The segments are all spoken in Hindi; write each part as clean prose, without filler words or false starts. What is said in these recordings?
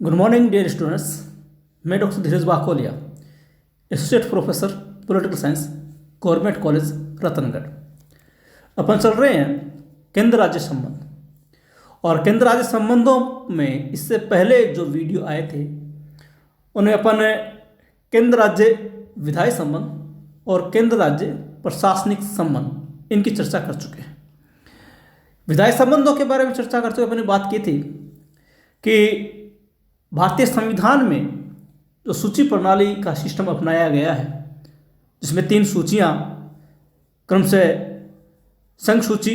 Good morning dear students. मैं doctor Dheeraj Bakolia, associate professor political science, government college Ratangarh. अपन चल रहे हैं केंद्र राज्य संबंध, और केंद्र राज्य संबंधों में इससे पहले जो वीडियो आए थे उन्हें अपन केंद्र राज्य विधायी संबंध और केंद्र राज्य प्रशासनिक संबंध इनकी चर्चा कर चुके हैं। विधायी संबंधों के बारे में चर्चा करते हुए अपनी बात की थी कि भारतीय संविधान में जो सूची प्रणाली का सिस्टम अपनाया गया है, जिसमें 3 सूचियाँ क्रम से संघ सूची,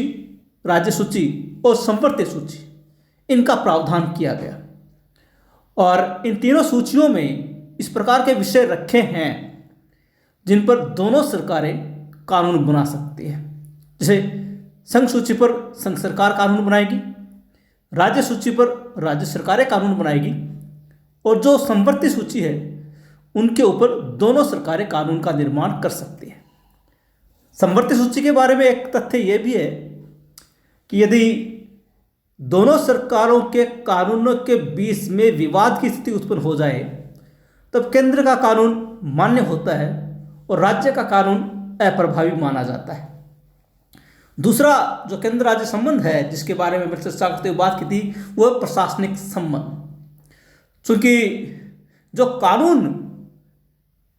राज्य सूची और संवर्ती सूची, इनका प्रावधान किया गया। और इन तीनों सूचियों में इस प्रकार के विषय रखे हैं जिन पर दोनों सरकारें कानून बना सकती हैं। जैसे संघ सूची पर संघ सरकार कानून बनाएगी, राज्य सूची पर राज्य सरकारें कानून बनाएगी, और जो संवर्ती सूची है उनके ऊपर दोनों सरकारें कानून का निर्माण कर सकती हैं। संवर्ती सूची के बारे में एक तथ्य यह भी है कि यदि दोनों सरकारों के कानूनों के बीच में विवाद की स्थिति उत्पन्न हो जाए तब केंद्र का कानून मान्य होता है और राज्य का कानून अप्रभावी माना जाता है। दूसरा जो केंद्र राज्य संबंध है जिसके बारे में मैं चर्चा करते हुए बात की थी, वह प्रशासनिक संबंध। चूंकि जो कानून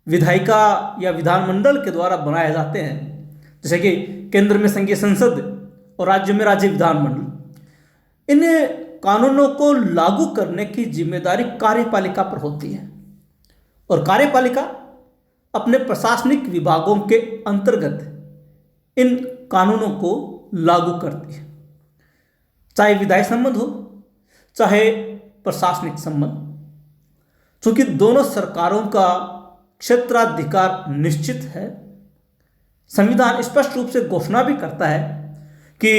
विधायिका या विधानमंडल के द्वारा बनाए जाते हैं, जैसे कि केंद्र में संघीय संसद और राज्य में राज्य विधानमंडल, इन कानूनों को लागू करने की जिम्मेदारी कार्यपालिका पर होती है और कार्यपालिका अपने प्रशासनिक विभागों के अंतर्गत इन कानूनों को लागू करती है, चाहे विधायी संबंध हो चाहे प्रशासनिक संबंध। चूंकि दोनों सरकारों का क्षेत्राधिकार निश्चित है, संविधान स्पष्ट रूप से घोषणा भी करता है कि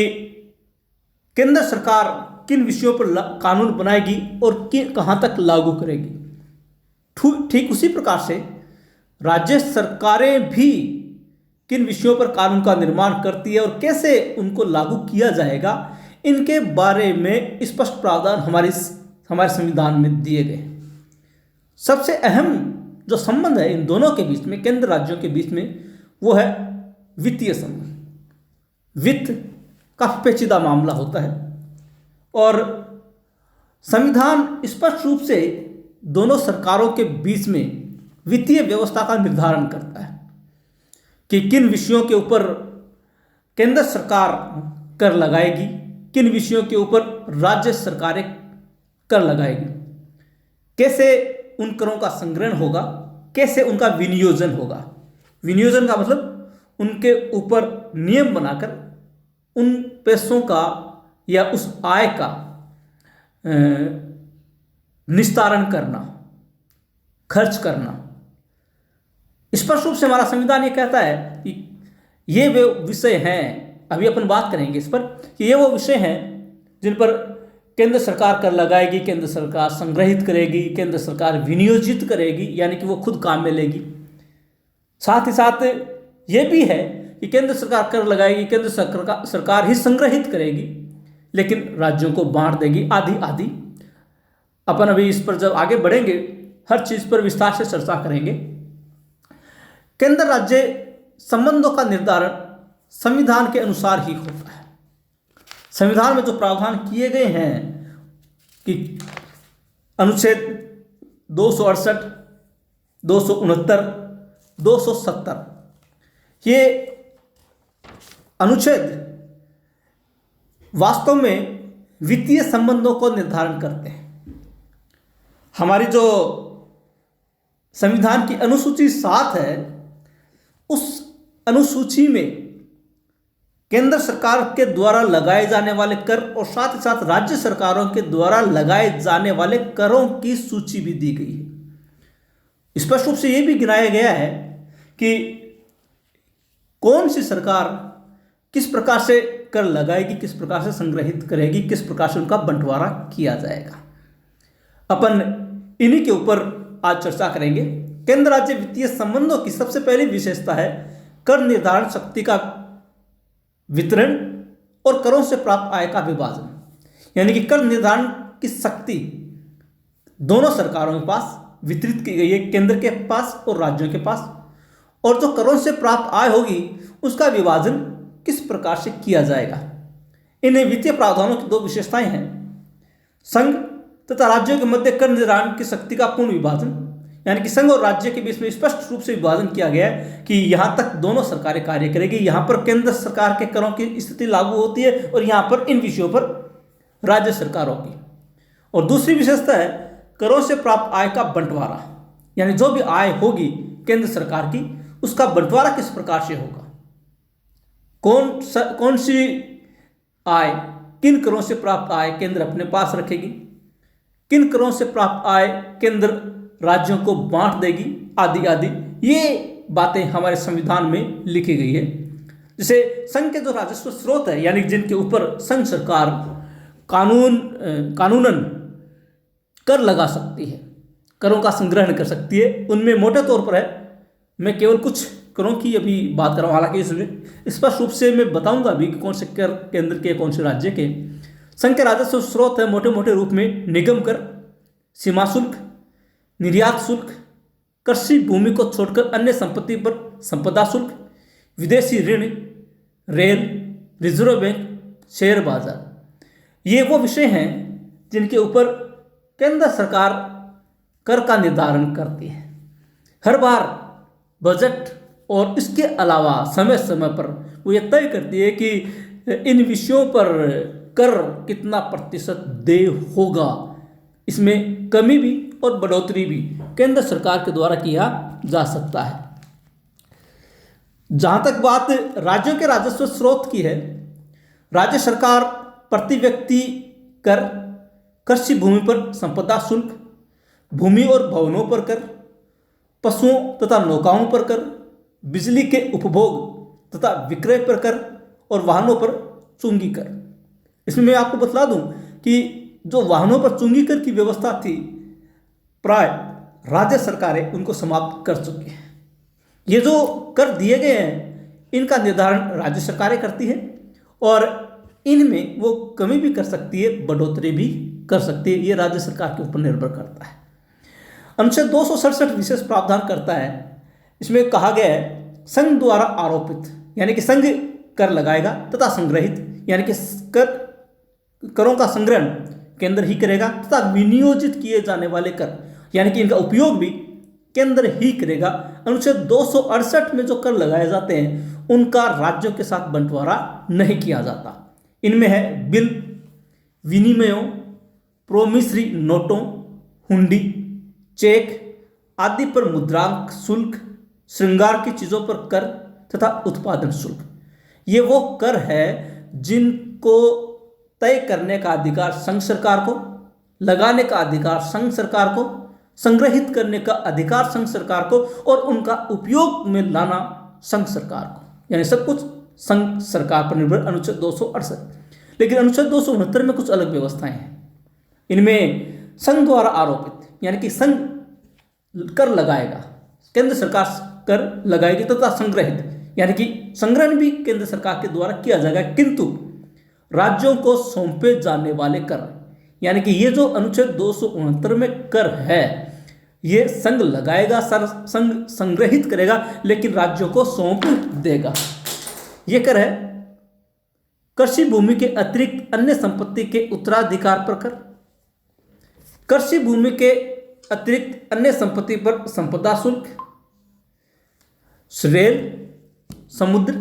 केंद्र सरकार किन विषयों पर कानून बनाएगी और कहाँ तक लागू करेगी। ठीक उसी प्रकार से राज्य सरकारें भी किन विषयों पर कानून का निर्माण करती है और कैसे उनको लागू किया जाएगा, इनके बारे में स्पष्ट प्रावधान हमारे संविधान में दिए गए। सबसे अहम जो संबंध है इन दोनों के बीच में, केंद्र राज्यों के बीच में, वो है वित्तीय संबंध। वित्त काफी पेचीदा मामला होता है और संविधान स्पष्ट रूप से दोनों सरकारों के बीच में वित्तीय व्यवस्था का निर्धारण करता है कि किन विषयों के ऊपर केंद्र सरकार कर लगाएगी, किन विषयों के ऊपर राज्य सरकारें कर लगाएगी, कैसे उन करों का संग्रहण होगा, कैसे उनका विनियोजन होगा। विनियोजन का मतलब उनके ऊपर नियम बनाकर उन पैसों का या उस आय का निस्तारण करना, खर्च करना। स्पष्ट रूप से हमारा संविधान ये कहता है कि ये वे विषय हैं, अभी अपन बात करेंगे इस पर, कि ये वो विषय हैं जिन पर केंद्र सरकार कर लगाएगी, केंद्र सरकार संग्रहित करेगी, केंद्र सरकार विनियोजित करेगी, यानी कि वो खुद काम में लेगी। साथ ही साथ ये भी है कि केंद्र सरकार कर लगाएगी, केंद्र सरकार ही संग्रहित करेगी, लेकिन राज्यों को बांट देगी आधी आधी। अपन अभी इस पर जब आगे बढ़ेंगे हर चीज़ पर विस्तार से चर्चा करेंगे। केंद्र राज्य संबंधों का निर्धारण संविधान के अनुसार ही होता है। संविधान में जो प्रावधान किए गए हैं कि अनुच्छेद 268, 269, 270, ये अनुच्छेद वास्तव में वित्तीय संबंधों को निर्धारण करते हैं। हमारी जो संविधान की अनुसूची 7 है, उस अनुसूची में केंद्र सरकार के द्वारा लगाए जाने वाले कर और साथ ही साथ राज्य सरकारों के द्वारा लगाए जाने वाले करों की सूची भी दी गई है। स्पष्ट रूप से यह भी गिनाया गया है कि कौन सी सरकार किस प्रकार से कर लगाएगी, किस प्रकार से संग्रहित करेगी, किस प्रकार से उनका बंटवारा किया जाएगा। अपन इन्हीं के ऊपर आज चर्चा करेंगे। केंद्र राज्य वित्तीय संबंधों की सबसे पहली विशेषता है कर निर्धारण शक्ति का वितरण और करों से प्राप्त आय का विभाजन। यानी कि कर निर्धारण की शक्ति दोनों सरकारों के पास वितरित की गई है, केंद्र के पास और राज्यों के पास। और जो करों से प्राप्त आय होगी उसका विभाजन किस प्रकार से किया जाएगा। इन वित्तीय प्रावधानों की दो विशेषताएं हैं। संघ तथा राज्यों के मध्य कर निर्धारण की शक्ति का पूर्ण विभाजन, यानी कि संघ और राज्य के बीच में स्पष्ट रूप से विभाजन किया गया है कि यहां तक दोनों सरकारें कार्य करेगी, यहां पर केंद्र सरकार के करों की स्थिति लागू होती है और यहां पर इन विषयों पर राज्य सरकारों की। और दूसरी विशेषता है करों से प्राप्त आय का बंटवारा, यानी जो भी आय होगी केंद्र सरकार की उसका बंटवारा किस प्रकार से होगा, कौन सी आय, किन करों से प्राप्त आय केंद्र अपने पास रखेगी, किन करों से प्राप्त आय केंद्र राज्यों को बांट देगी, आदि आदि ये बातें हमारे संविधान में लिखी गई है। जैसे संघ के जो राजस्व स्रोत है, यानी जिनके ऊपर संघ सरकार कानूनन कर लगा सकती है, करों का संग्रहण कर सकती है, उनमें मोटे तौर पर है, मैं केवल कुछ करों की अभी बात कर रहा हूँ, हालांकि इसमें स्पष्ट रूप से मैं बताऊंगा भी कि कौन से कर केंद्र के कौन से राज्य के। संघ के राजस्व स्रोत है मोटे मोटे रूप में निगम कर, सीमा शुल्क, निर्यात शुल्क, कृषि भूमि को छोड़कर अन्य संपत्ति पर संपदा शुल्क, विदेशी ऋण, रेल, रिजर्व बैंक, शेयर बाजार। ये वो विषय हैं जिनके ऊपर केंद्र सरकार कर का निर्धारण करती है। हर बार बजट और इसके अलावा समय समय पर वो ये तय करती है कि इन विषयों पर कर कितना प्रतिशत देय होगा, इसमें कमी भी और बढ़ोतरी भी केंद्र सरकार के द्वारा किया जा सकता है। जहां तक बात राज्यों के राजस्व स्रोत की है, राज्य सरकार प्रति व्यक्ति कर, कृषि भूमि पर संपदा शुल्क, भूमि और भवनों पर कर, पशुओं तथा नौकाओं पर कर, बिजली के उपभोग तथा विक्रय पर कर और वाहनों पर चुंगी कर। इसमें मैं आपको बतला दूं कि जो वाहनों पर चुंगी कर की व्यवस्था थी, प्राय राज्य सरकारें उनको समाप्त कर चुकी हैं। ये जो कर दिए गए हैं इनका निर्धारण राज्य सरकारें करती हैं और इनमें वो कमी भी कर सकती है, बढ़ोतरी भी कर सकती है, ये राज्य सरकार के ऊपर निर्भर करता है। अनुच्छेद 267 विशेष प्रावधान करता है, इसमें कहा गया है संघ द्वारा आरोपित, यानी कि संघ कर लगाएगा, तथा संग्रहित, यानी कि करों का संग्रहण केंद्र ही करेगा, तथा विनियोजित किए जाने वाले कर, यानी कि इनका उपयोग भी केंद्र ही करेगा। अनुच्छेद 268 में जो कर लगाए जाते हैं उनका राज्यों के साथ बंटवारा नहीं किया जाता। इनमें है बिल, विनिमयों, प्रोमिसरी नोटों, हुंडी, चेक आदि पर मुद्रांक शुल्क, श्रृंगार की चीजों पर कर तथा उत्पादन शुल्क। ये वो कर है जिनको तय करने का अधिकार संघ सरकार को, लगाने का अधिकार संघ सरकार को, संग्रहित करने का अधिकार संघ सरकार को और उनका उपयोग में लाना संघ सरकार को, यानी सब कुछ संघ सरकार पर निर्भर। अनुच्छेद 268। लेकिन अनुच्छेद 269 में कुछ अलग व्यवस्थाएं हैं। इनमें संघ द्वारा आरोपित, यानी कि संघ कर लगाएगा, केंद्र सरकार कर लगाएगी, तथा संग्रहित, यानी कि संग्रहण भी केंद्र सरकार के द्वारा किया जाएगा, किंतु राज्यों को सौंपे जाने वाले कर, यानी कि ये जो अनुच्छेद 269 में कर है ये संघ लगाएगा, संघ संग्रहित करेगा, लेकिन राज्यों को सौंप देगा। ये कर है कृषि भूमि के अतिरिक्त अन्य संपत्ति के उत्तराधिकार पर कर, कृषि भूमि के अतिरिक्त अन्य संपत्ति पर संपदा शुल्क, रेल, समुद्र,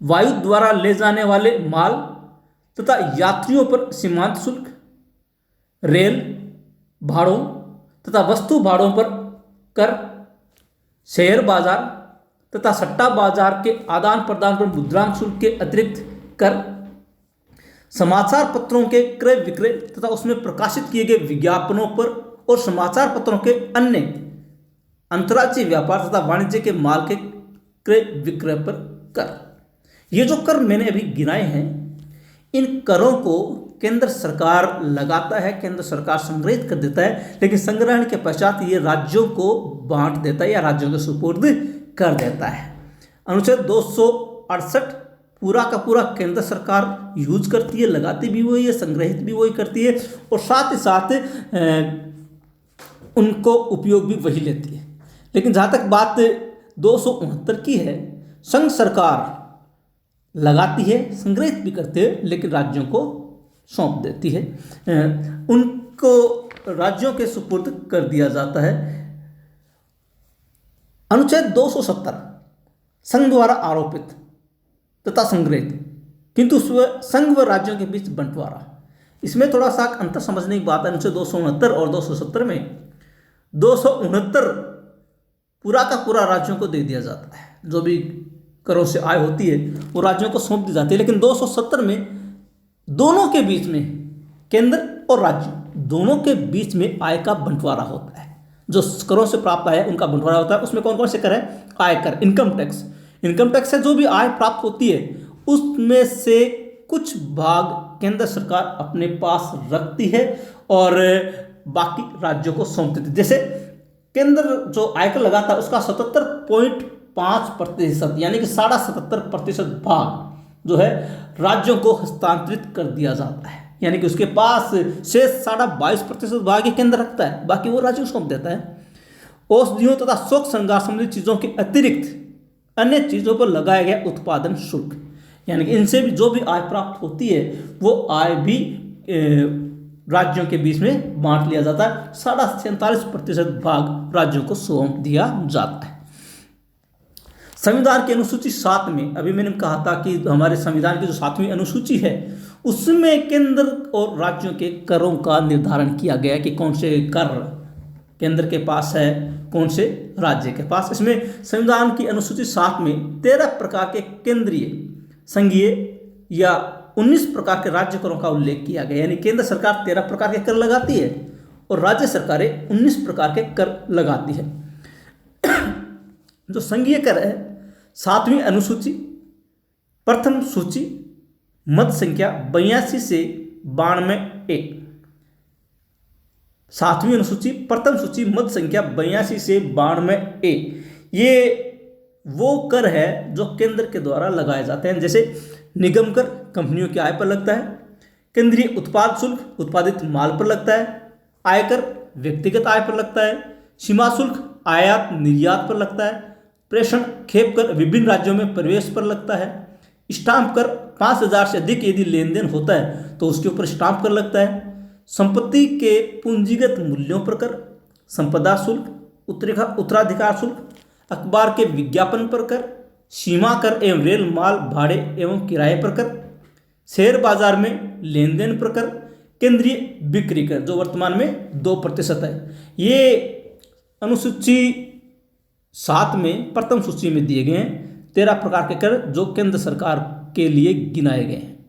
वायु द्वारा ले जाने वाले माल तथा यात्रियों पर सीमांत शुल्क, रेल भाड़ों तथा वस्तु भाड़ों पर कर, शेयर बाजार तथा सट्टा बाजार के आदान प्रदान पर मुद्रांक शुल्क के अतिरिक्त कर, समाचार पत्रों के क्रय विक्रय तथा उसमें प्रकाशित किए गए विज्ञापनों पर और समाचार पत्रों के अन्य अंतर्राज्यीय व्यापार तथा वाणिज्य के माल के क्रय विक्रय पर कर। ये जो कर मैंने अभी गिनाए हैं, इन करों को केंद्र सरकार लगाता है, केंद्र सरकार संग्रहित कर देता है, लेकिन संग्रहण के पश्चात ये राज्यों को बांट देता है या राज्यों को सुपुर्द कर देता है। अनुच्छेद 268 पूरा का पूरा केंद्र सरकार यूज करती है, लगाती भी वही है, संग्रहित भी वही करती है, और साथ ही साथ उनको उपयोग भी वही लेती है। लेकिन जहाँ तक बात 269 की है, संघ सरकार लगाती है, संग्रहित भी करते हैं, लेकिन राज्यों को सौंप देती है, उनको राज्यों के सुपुर्द कर दिया जाता है। अनुच्छेद 270 संघ द्वारा आरोपित तथा संग्रहित, किंतु उसमें संघ व राज्यों के बीच बंटवारा। इसमें थोड़ा सा अंतर समझने की बात है। अनुच्छेद 269 और 270 में 269 पूरा का पूरा राज्यों को दे दिया जाता है, जो भी करों से आय होती है वो राज्यों को सौंप दी जाती है। लेकिन 270 में दोनों के बीच में, केंद्र और राज्य दोनों के बीच में आय का बंटवारा होता है। जो करों से प्राप्त आय है उनका बंटवारा होता है। उसमें कौन कौन से कर है? आयकर, इनकम टैक्स। इनकम टैक्स से जो भी आय प्राप्त होती है उसमें से कुछ भाग केंद्र सरकार अपने पास रखती है और बाकी राज्यों को सौंप देती है। जैसे केंद्र जो आयकर लगाता है उसका 77.5% यानी कि 77.5% भाग जो है राज्यों को हस्तांतरित कर दिया जाता है। यानी कि उसके पास शेष 22.5% भाग ही केंद्र रखता है, बाकी वो राज्यों को सौंप देता है। औषधियों तथा शौक श्रृंगार संबंधी चीज़ों के अतिरिक्त अन्य चीज़ों पर लगाया गया उत्पादन शुल्क, यानी कि इनसे भी जो भी आय प्राप्त होती है वो आय भी राज्यों के बीच में बांट लिया जाता है। 47.5% भाग राज्यों को सौंप दिया जाता है। संविधान की अनुसूची 7 में, अभी मैंने कहा था कि हमारे संविधान की जो 7वीं अनुसूची है उसमें केंद्र और राज्यों के करों का निर्धारण किया गया है कि कौन से कर केंद्र के पास है, कौन से राज्य के पास। इसमें संविधान की अनुसूची 7 में 13 प्रकार के केंद्रीय, संघीय या 19 प्रकार के राज्य करों का उल्लेख किया गया। यानी केंद्र सरकार 13 प्रकार के कर लगाती है और राज्य सरकारें 19 प्रकार के कर लगाती है। जो संघीय कर है 7वीं अनुसूची प्रथम सूची मत संख्या 82 से 92A। 7वीं अनुसूची प्रथम सूची मत संख्या 82 से 92A ये वो कर है जो केंद्र के द्वारा लगाए जाते हैं। जैसे निगम कर कंपनियों की आय पर लगता है, केंद्रीय उत्पाद शुल्क उत्पादित माल पर लगता है, आयकर व्यक्तिगत आय पर लगता है, सीमा शुल्क आयात निर्यात पर लगता है, प्रेषण खेप कर विभिन्न राज्यों में प्रवेश पर लगता है, स्टाम्प कर 5,000 से अधिक यदि लेन देन होता है तो उसके ऊपर स्टाम्प कर लगता है, संपत्ति के पूंजीगत मूल्यों पर कर, संपदा शुल्क, उत्तराधिकार शुल्क, अखबार के विज्ञापन पर कर, सीमा कर एवं रेल माल भाड़े एवं किराए पर कर, शेयर बाजार में लेन देन पर कर, केंद्रीय बिक्री कर जो वर्तमान में 2% है। ये अनुसूची 7 में प्रथम सूची में दिए गए हैं 13 प्रकार के कर जो केंद्र सरकार के लिए गिनाए गए हैं।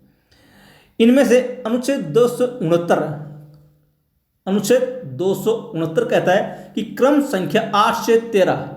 इनमें से अनुच्छेद 269 कहता है कि क्रम संख्या 8 से 13,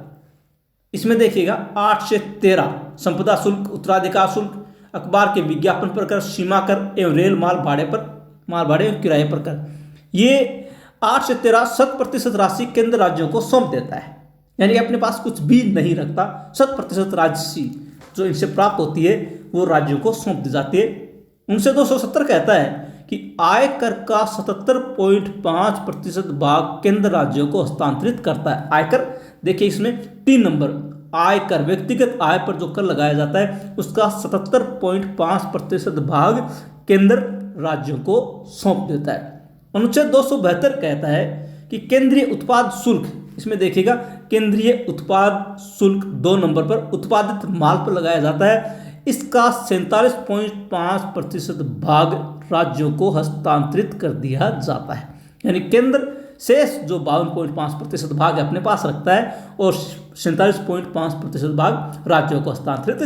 इसमें देखिएगा 8 से 13 संपदा शुल्क, उत्तराधिकार शुल्क, अखबार के विज्ञापन पर कर, सीमा कर एवं रेल माल भाड़े एवं किराए पर कर, ये 8 से 13 100% राशि केंद्र राज्यों को सौंप देता है। यानी कि अपने पास कुछ भी नहीं रखता, 100% राशि जो इनसे प्राप्त होती है वो राज्यों को सौंप दी जाती है। उनसे 270 कहता है कि आय कर का 77.5% भाग केंद्र राज्यों को हस्तांतरित करता है। आयकर देखिए इसमें 3 नंबर, आयकर व्यक्तिगत आय पर जो कर लगाया जाता है उसका 77.5% भाग केंद्र राज्यों को सौंप देता है। अनुच्छेद 272 कहता है कि केंद्रीय उत्पाद शुल्क, इसमें देखिएगा केंद्रीय उत्पाद शुल्क 2 नंबर पर उत्पादित माल पर लगाया जाता है, इसका 47.5% भाग राज्यों को हस्तांतरित कर दिया जाता है। यानी केंद्र शेष जो 52.5% भाग अपने पास रखता है और 47.5% भाग राज्यों को हस्तांतरित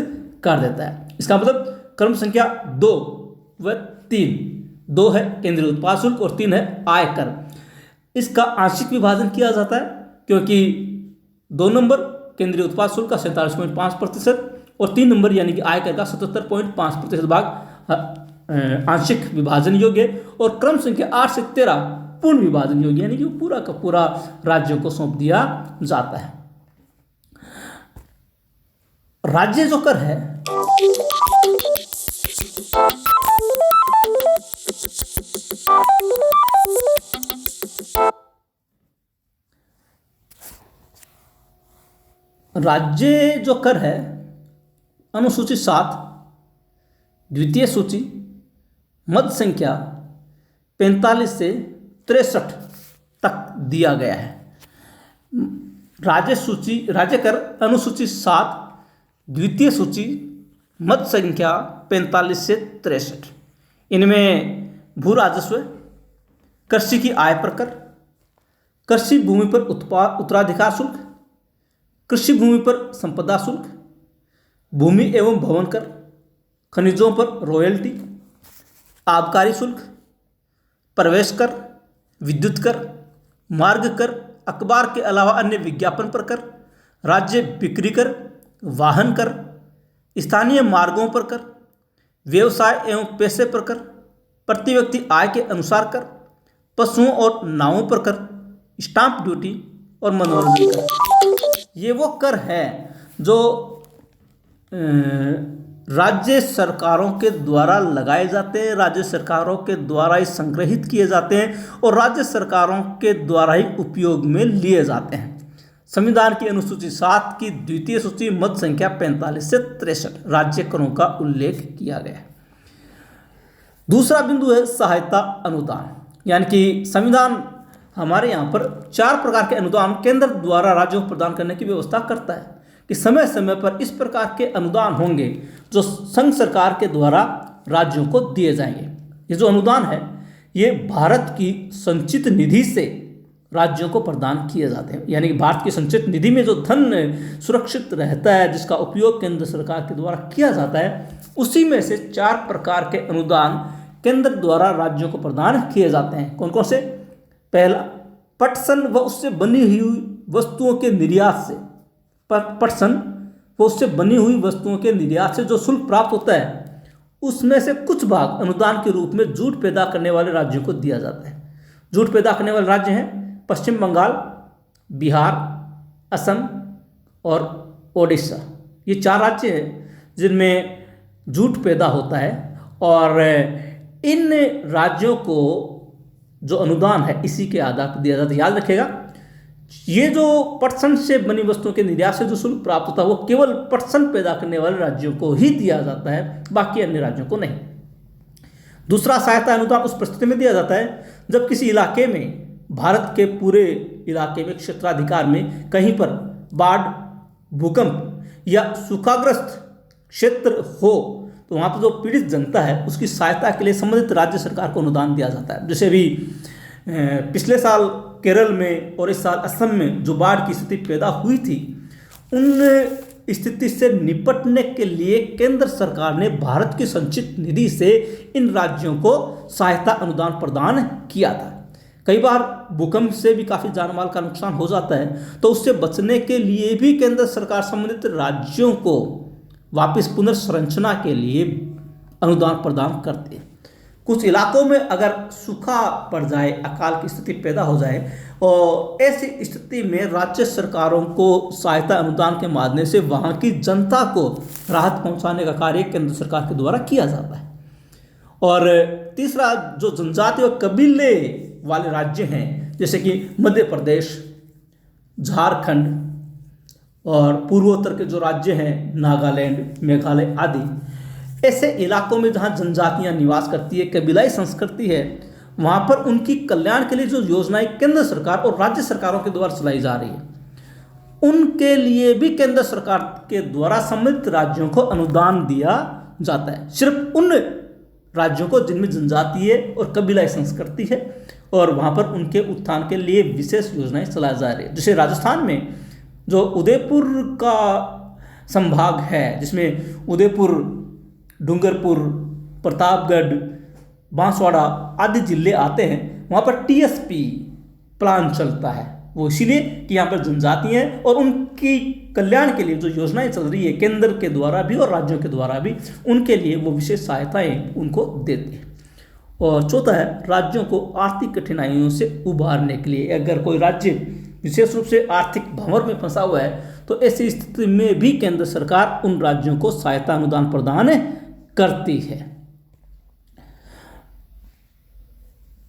कर देता है। इसका मतलब क्रम संख्या 2 व 3, 2 है केंद्रीय उत्पाद शुल्क और 3 है आयकर। इसका आंशिक विभाजन किया जाता है क्योंकि 2 नंबर केंद्रीय उत्पाद शुल्क का 47.5% और 3 नंबर यानी कि आयकर का 77.5% भाग आंशिक विभाजन योग्य और क्रम संख्या 8 से 13 पूर्ण विभाजन योग्य, यानी कि पूरा का पूरा राज्यों को सौंप दिया जाता है। राज्य जो कर है राज्य जो कर है अनुसूची 7 द्वितीय सूची मत संख्या 45 से 63 तक दिया गया है। राज्य कर अनुसूची 7 द्वितीय सूची मत संख्या 45 से 63, इनमें भू राजस्व, कृषि की आय पर कर, कृषि भूमि पर उत्तराधिकार शुल्क, कृषि भूमि पर संपदा शुल्क, भूमि एवं भवन कर, खनिजों पर रॉयल्टी, आबकारी शुल्क, प्रवेश कर, विद्युत कर, मार्ग कर, अखबार के अलावा अन्य विज्ञापन पर कर, राज्य बिक्री कर, वाहन कर, स्थानीय मार्गों पर कर, व्यवसाय एवं पैसे पर कर, प्रति व्यक्ति आय के अनुसार कर, पशुओं और नावों पर कर, स्टाम्प ड्यूटी और मनोरंजन कर। ये वो कर है जो राज्य सरकारों के द्वारा लगाए जाते हैं, राज्य सरकारों के द्वारा ही संग्रहित किए जाते हैं और राज्य सरकारों के द्वारा ही उपयोग में लिए जाते हैं। संविधान की अनुसूची 7 की द्वितीय सूची मत संख्या 45 से 63 राज्य करों का उल्लेख किया गया है। दूसरा बिंदु है सहायता अनुदान, यानी कि संविधान हमारे यहाँ पर 4 प्रकार के अनुदान केंद्र द्वारा राज्यों को प्रदान करने की व्यवस्था करता है कि समय समय पर इस प्रकार के अनुदान होंगे जो संघ सरकार के द्वारा राज्यों को दिए जाएंगे। ये जो अनुदान है ये भारत की संचित निधि से राज्यों को प्रदान किए जाते हैं, यानी कि भारत की संचित निधि में जो धन सुरक्षित रहता है जिसका उपयोग केंद्र सरकार के द्वारा किया जाता है, उसी में से 4 प्रकार के अनुदान केंद्र द्वारा राज्यों को प्रदान किए जाते हैं। कौन कौन से? पहला, पटसन व उससे बनी हुई वस्तुओं के निर्यात से, पटसन व उससे बनी हुई वस्तुओं के निर्यात से जो शुल्क प्राप्त होता है उसमें से कुछ भाग अनुदान के रूप में जूट पैदा करने वाले राज्यों को दिया जाता है। जूट पैदा करने वाले राज्य हैं पश्चिम बंगाल, बिहार, असम और ओडिशा। ये 4 राज्य हैं जिनमें जूट पैदा होता है और इन राज्यों को जो अनुदान है इसी के आधार पर दिया जाता है। याद रखिएगा, ये जो पटसन से बनी वस्तुओं के निर्यात से जो शुल्क प्राप्त होता है वो केवल पटसन पैदा करने वाले राज्यों को ही दिया जाता है, बाकी अन्य राज्यों को नहीं। दूसरा, सहायता अनुदान उस परिस्थिति में दिया जाता है जब किसी इलाके में, भारत के पूरे इलाके में, क्षेत्राधिकार में कहीं पर बाढ़, भूकंप या सूखाग्रस्त क्षेत्र हो तो वहाँ पर जो पीड़ित जनता है उसकी सहायता के लिए संबंधित राज्य सरकार को अनुदान दिया जाता है। जैसे अभी पिछले साल केरल में और इस साल असम में जो बाढ़ की स्थिति पैदा हुई थी, उन स्थिति से निपटने के लिए केंद्र सरकार ने भारत की संचित निधि से इन राज्यों को सहायता अनुदान प्रदान किया था। कई बार भूकंप से भी काफ़ी जान माल का नुकसान हो जाता है, तो उससे बचने के लिए भी केंद्र सरकार संबंधित राज्यों को वापस पुनर्संरचना के लिए अनुदान प्रदान करती है। कुछ इलाकों में अगर सूखा पड़ जाए, अकाल की स्थिति पैदा हो जाए और ऐसी स्थिति में राज्य सरकारों को सहायता अनुदान के माध्यम से वहाँ की जनता को राहत पहुँचाने का कार्य केंद्र सरकार के द्वारा किया जाता है। और तीसरा, जो जनजाति और कबीले वाले राज्य हैं जैसे कि मध्य प्रदेश, झारखंड और पूर्वोत्तर के जो राज्य हैं नागालैंड, मेघालय आदि, ऐसे इलाकों में जहाँ जनजातियाँ निवास करती है, कबीलाई संस्कृति है, वहाँ पर उनकी कल्याण के लिए जो योजनाएं केंद्र सरकार और राज्य सरकारों के द्वारा चलाई जा रही है, उनके लिए भी केंद्र सरकार के द्वारा संबंधित राज्यों को अनुदान दिया जाता है। सिर्फ उन राज्यों को जिनमें जनजातीय और कबीलाई संस्कृति है और वहाँ पर उनके उत्थान के लिए विशेष योजनाएं चलाई जा रही है। जैसे राजस्थान में जो उदयपुर का संभाग है, जिसमें उदयपुर, डूंगरपुर, प्रतापगढ़, बांसवाड़ा आदि जिले आते हैं, वहाँ पर टीएसपी प्लान चलता है। वो इसीलिए कि यहाँ पर जनजाति हैं और उनकी कल्याण के लिए जो योजनाएं चल रही है केंद्र के द्वारा भी और राज्यों के द्वारा भी, उनके लिए वो विशेष सहायताएं उनको देती है। और चौथा है, राज्यों को आर्थिक कठिनाइयों से उबारने के लिए, अगर कोई राज्य विशेष रूप से आर्थिक भंवर में फंसा हुआ है तो ऐसी स्थिति में भी केंद्र सरकार उन राज्यों को सहायता अनुदान प्रदान करती है।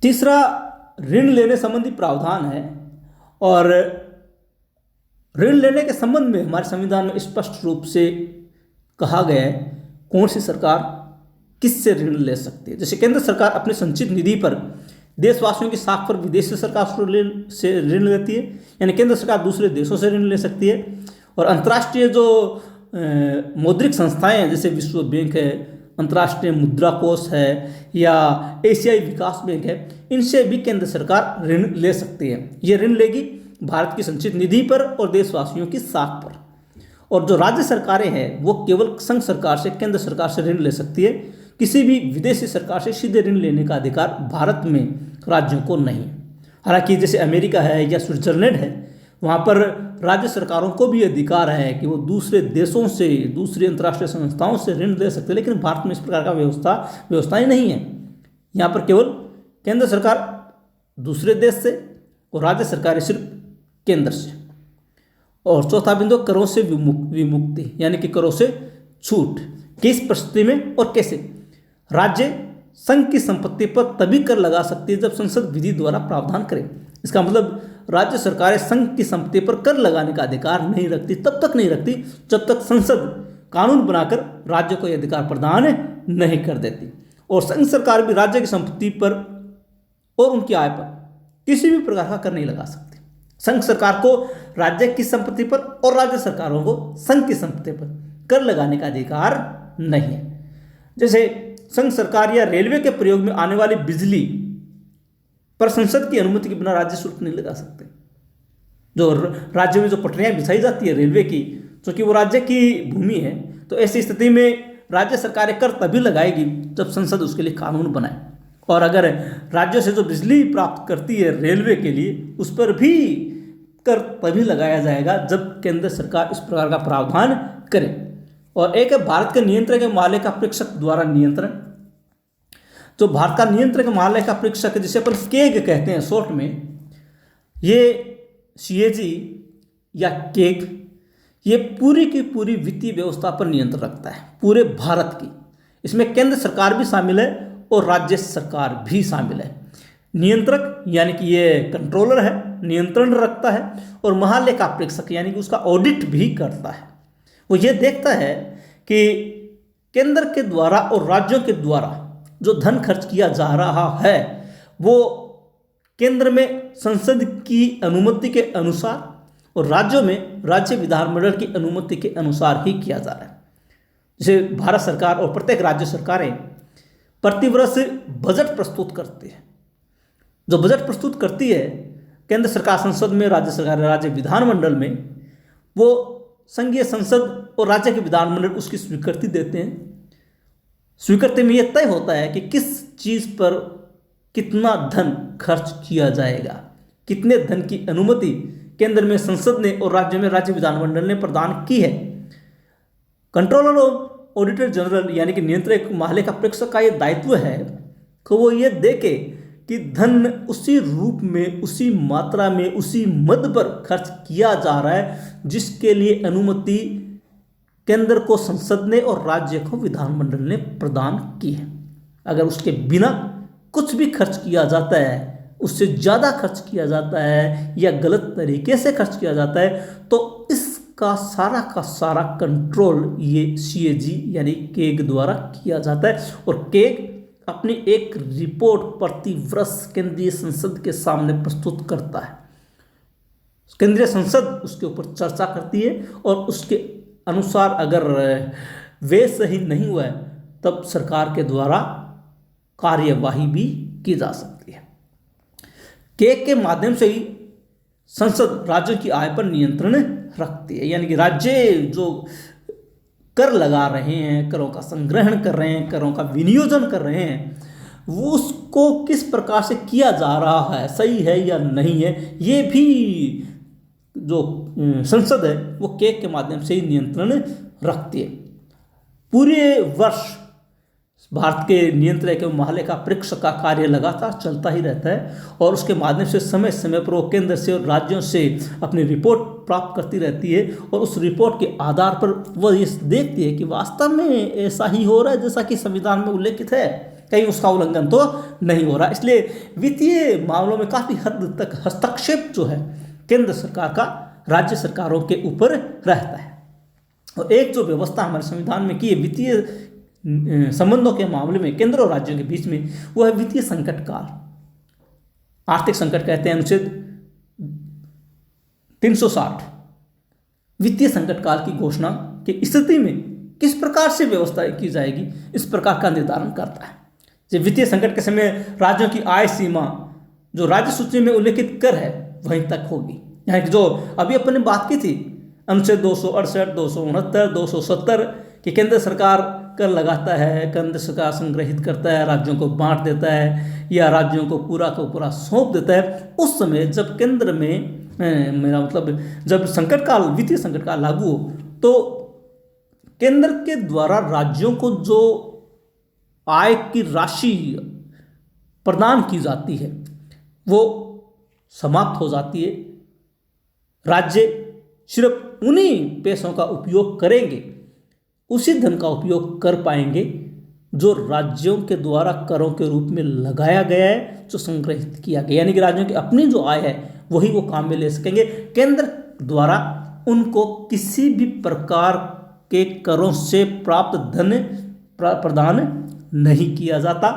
तीसरा, ऋण लेने संबंधी प्रावधान है और ऋण लेने के संबंध में हमारे संविधान में स्पष्ट रूप से कहा गया है कौन सी सरकार किससे ऋण ले सकती है। जैसे केंद्र सरकार अपनी संचित निधि पर देशवासियों की साख पर विदेशी सरकार से ऋण लेती है, यानी केंद्र सरकार दूसरे देशों से ऋण ले सकती है। और अंतर्राष्ट्रीय जो मौद्रिक संस्थाएं हैं जैसे विश्व बैंक है, अंतर्राष्ट्रीय मुद्रा कोष है या एशियाई विकास बैंक है, इनसे भी केंद्र सरकार ऋण ले सकती है। ये ऋण लेगी भारत की संचित निधि पर और देशवासियों की साख पर। और जो राज्य सरकारें हैं वो केवल संघ सरकार से, केंद्र सरकार से ऋण ले सकती है। किसी भी विदेशी सरकार से सीधे ऋण लेने का अधिकार भारत में राज्यों को नहीं। हालांकि जैसे अमेरिका है या स्विट्जरलैंड है, वहाँ पर राज्य सरकारों को भी अधिकार है कि वो दूसरे देशों से, दूसरी अंतर्राष्ट्रीय संस्थाओं से ऋण ले सकते हैं, लेकिन भारत में इस प्रकार का व्यवस्था ही नहीं है। यहाँ पर केवल केंद्र सरकार दूसरे देश से और राज्य सरकारें सिर्फ केंद्र से। और चौथा बिंदु, करों से विमुक्ति, यानी कि करों से छूट। किस परिस्थिति में और कैसे? राज्य संघ की संपत्ति पर तभी कर लगा सकती है जब संसद विधि द्वारा प्रावधान करे। इसका मतलब राज्य सरकारें संघ की संपत्ति पर कर लगाने का अधिकार नहीं रखती, तब तक नहीं रखती जब तक संसद कानून बनाकर राज्य को यह अधिकार प्रदान नहीं कर देती। और संघ सरकार भी राज्य की संपत्ति पर और उनकी आय पर किसी भी प्रकार का कर नहीं लगा सकती। संघ सरकार को राज्य की संपत्ति पर और राज्य सरकारों को संघ की संपत्ति पर कर लगाने का अधिकार नहीं है। जैसे संघ सरकार या रेलवे के प्रयोग में आने वाली बिजली पर संसद की अनुमति के बिना राज्य शुल्क नहीं लगा सकते। जो राज्य में जो पटरियां बिछाई जाती है रेलवे की, क्योंकि वो राज्य की भूमि है, तो ऐसी स्थिति में राज्य सरकारें कर तभी लगाएगी जब संसद उसके लिए कानून बनाए। और अगर राज्यों से जो बिजली प्राप्त करती है रेलवे के लिए, उस पर भी कर तभी लगाया जाएगा जब केंद्र सरकार इस प्रकार का प्रावधान करे। और एक है भारत के नियंत्रक महालेखा परीक्षक द्वारा नियंत्रण। जो भारत का नियंत्रक महालेखा परीक्षक जिसे अपन केग कहते हैं शॉर्ट में, ये सीएजी या केग, ये पूरी की पूरी वित्तीय व्यवस्था पर नियंत्रण रखता है पूरे भारत की। इसमें केंद्र सरकार भी शामिल है और राज्य सरकार भी शामिल है। नियंत्रक यानी कि ये कंट्रोलर है, नियंत्रण रखता है, और महालेखा परीक्षक यानी कि उसका ऑडिट भी करता है। वो ये देखता है कि केंद्र के द्वारा और राज्यों के द्वारा जो धन खर्च किया जा रहा है वो केंद्र में संसद की अनुमति के अनुसार और राज्यों में राज्य विधानमंडल की अनुमति के अनुसार ही किया जा रहा है। जैसे भारत सरकार और प्रत्येक राज्य सरकारें प्रतिवर्ष बजट प्रस्तुत करती है। जो बजट प्रस्तुत करती है केंद्र सरकार संसद में, राज्य सरकार राज्य विधानमंडल में, वो संघीय संसद और राज्य के विधानमंडल उसकी स्वीकृति देते हैं। स्वीकृति में यह तय होता है कि किस चीज़ पर कितना धन खर्च किया जाएगा, कितने धन की अनुमति केंद्र में संसद ने और राज्य में राज्य विधानमंडल ने प्रदान की है। कंट्रोलर और ऑडिटर जनरल यानी कि नियंत्रक महालेखा परीक्षक का यह दायित्व है कि वो ये देखे कि धन उसी रूप में, उसी मात्रा में, उसी मद पर खर्च किया जा रहा है जिसके लिए अनुमति केंद्र को संसद ने और राज्य को विधानमंडल ने प्रदान की है। अगर उसके बिना कुछ भी खर्च किया जाता है, उससे ज़्यादा खर्च किया जाता है या गलत तरीके से खर्च किया जाता है, तो इसका सारा का सारा कंट्रोल ये सीएजी यानी केग द्वारा किया जाता है। और केग अपनी एक रिपोर्ट प्रतिवर्ष केंद्रीय संसद के सामने प्रस्तुत करता है। केंद्रीय संसद उसके ऊपर चर्चा करती है और उसके अनुसार अगर वे सही नहीं हुआ है तब सरकार के द्वारा कार्यवाही भी की जा सकती है। केग के माध्यम से ही संसद राज्यों की आय पर नियंत्रण रखती है, यानी कि राज्य जो कर लगा रहे हैं, करों का संग्रहण कर रहे हैं, करों का विनियोजन कर रहे हैं, वो उसको किस प्रकार से किया जा रहा है, सही है या नहीं है, ये भी जो संसद है वो केग के माध्यम से ही नियंत्रण रखती है। पूरे वर्ष भारत के नियंत्रक एवं महालेखा परीक्षक का कार्य लगातार चलता ही रहता है और उसके माध्यम से समय समय पर वो केंद्र से और राज्यों से अपनी रिपोर्ट प्राप्त करती रहती है और उस रिपोर्ट के आधार पर वह ये देखती है कि वास्तव में ऐसा ही हो रहा है जैसा कि संविधान में उल्लेखित है, कहीं उसका उल्लंघन तो नहीं हो रहा। इसलिए वित्तीय मामलों में काफ़ी हद तक हस्तक्षेप जो है केंद्र सरकार का राज्य सरकारों के ऊपर रहता है। और एक जो व्यवस्था हमारे संविधान में की है वित्तीय संबंधों के मामले में केंद्र और राज्यों के बीच में, वो है वित्तीय संकट काल। आर्थिक संकट कहते हैं अनुच्छेद 360। वित्तीय संकट काल की घोषणा की स्थिति में किस प्रकार से व्यवस्था की जाएगी, इस प्रकार का निर्धारण करता है। जब वित्तीय संकट के समय राज्यों की आय सीमा जो राज्य सूची में उल्लेखित कर है वहीं तक होगी। यहाँ की जो अभी अपन ने बात की थी अनुच्छेद 268, 269, 270 कि केंद्र सरकार कर लगाता है, केंद्र सरकार संग्रहित करता है, राज्यों को बांट देता है या राज्यों को पूरा सौंप देता है। उस समय जब केंद्र में मेरा मतलब जब संकट काल वित्तीय संकट काल लागू हो तो केंद्र के द्वारा राज्यों को जो आय की राशि प्रदान की जाती है वो समाप्त हो जाती है। राज्य सिर्फ उन्हीं पैसों का उपयोग करेंगे, उसी धन का उपयोग कर पाएंगे जो राज्यों के द्वारा करों के रूप में लगाया गया है, जो संग्रहित किया गया, यानी कि राज्यों की अपनी जो आय है वही वो काम में ले सकेंगे। केंद्र द्वारा उनको किसी भी प्रकार के करों से प्राप्त धन प्रदान नहीं किया जाता,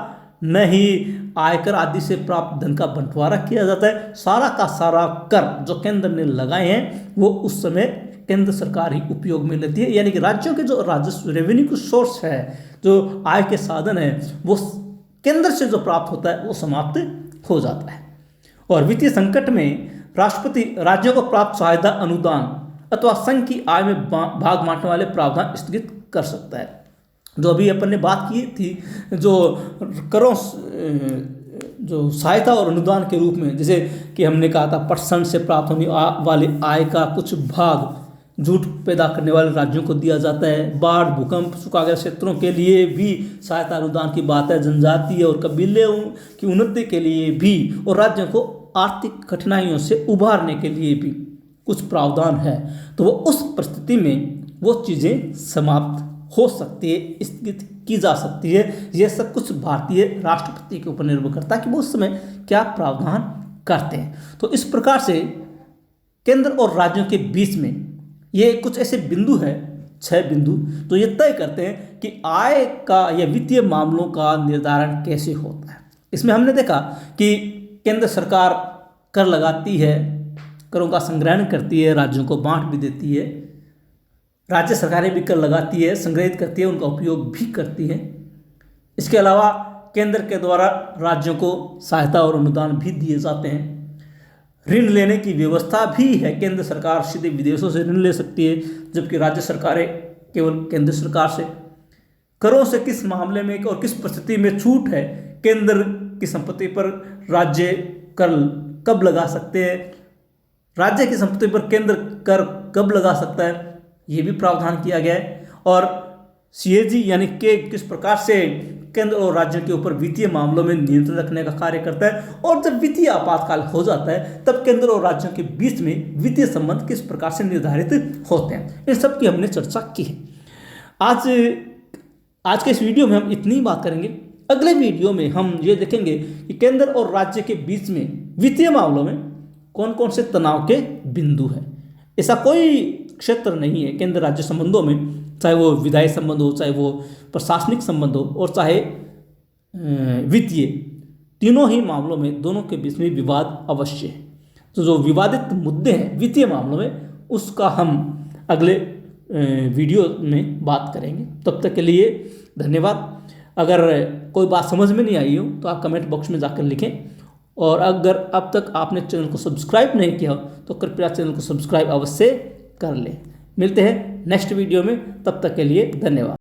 न ही आयकर आदि से प्राप्त धन का बंटवारा किया जाता है। सारा का सारा कर जो केंद्र ने लगाए हैं वो उस समय केंद्र सरकार ही उपयोग में लेती है, यानी कि राज्यों के जो राजस्व रेवेन्यू की सोर्स है, जो आय के साधन है, वो केंद्र से जो प्राप्त होता है वो समाप्त हो जाता है। और वित्तीय संकट में राष्ट्रपति राज्यों को प्राप्त सहायता, अनुदान अथवा संघ की आय में भाग बांटने वाले प्रावधान स्थगित कर सकता है। जो अभी अपन ने बात की थी, जो करों जो सहायता और अनुदान के रूप में, जैसे कि हमने कहा था परसेंट से प्राप्त होने वाले आय का कुछ भाग झूठ पैदा करने वाले राज्यों को दिया जाता है। बाढ़, भूकंप, सूखाग्रस्त क्षेत्रों के लिए भी सहायता अनुदान की बात है। जनजातीय और कबीलों की उन्नति के लिए भी और राज्यों को आर्थिक कठिनाइयों से उबारने के लिए भी कुछ प्रावधान है। तो वो उस परिस्थिति में वो चीज़ें समाप्त हो सकती है, स्थगित की जा सकती है। ये सब कुछ भारतीय राष्ट्रपति के ऊपर निर्भर करता है कि वो उस समय क्या प्रावधान करते हैं। तो इस प्रकार से केंद्र और राज्यों के बीच में ये कुछ ऐसे बिंदु हैं, 6 बिंदु, तो ये तय करते हैं कि आय का या वित्तीय मामलों का निर्धारण कैसे होता है। इसमें हमने देखा कि केंद्र सरकार कर लगाती है, करों का संग्रहण करती है, राज्यों को बांट भी देती है। राज्य सरकारें भी कर लगाती है, संग्रहित करती है, उनका उपयोग भी करती है। इसके अलावा केंद्र के द्वारा राज्यों को सहायता और अनुदान भी दिए जाते हैं। ऋण लेने की व्यवस्था भी है, केंद्र सरकार सीधे विदेशों से ऋण ले सकती है, जबकि राज्य सरकारें केवल केंद्र सरकार से। करों से किस मामले में और किस परिस्थिति में छूट है, केंद्र की संपत्ति पर राज्य कर कब लगा सकते हैं, राज्य की संपत्ति पर केंद्र कर कब लगा सकता है, ये भी प्रावधान किया गया है। और CAG यानी कि किस प्रकार से केंद्र और राज्यों के ऊपर वित्तीय मामलों में नियंत्रण रखने का कार्य करता है। और जब वित्तीय आपातकाल हो जाता है तब केंद्र और राज्यों के बीच में वित्तीय संबंध किस प्रकार से निर्धारित होते हैं, इन सब की हमने चर्चा की है। आज के इस वीडियो में हम इतनी बात करेंगे। अगले वीडियो में हम ये देखेंगे कि केंद्र और राज्य के बीच में वित्तीय मामलों में कौन कौन से तनाव के बिंदु हैं। ऐसा कोई क्षेत्र नहीं है केंद्र राज्य संबंधों में, चाहे वो विधायी संबंध हो, चाहे वो प्रशासनिक संबंध हो और चाहे वित्तीय, तीनों ही मामलों में दोनों के बीच में विवाद अवश्य है। तो जो विवादित मुद्दे हैं वित्तीय मामलों में, उसका हम अगले वीडियो में बात करेंगे। तब तक के लिए धन्यवाद। अगर कोई बात समझ में नहीं आई हो तो आप कमेंट बॉक्स में जाकर लिखें, और अगर अब तक आपने चैनल को सब्सक्राइब नहीं किया तो कृपया चैनल को सब्सक्राइब अवश्य कर लें। मिलते हैं नेक्स्ट वीडियो में, तब तक के लिए धन्यवाद।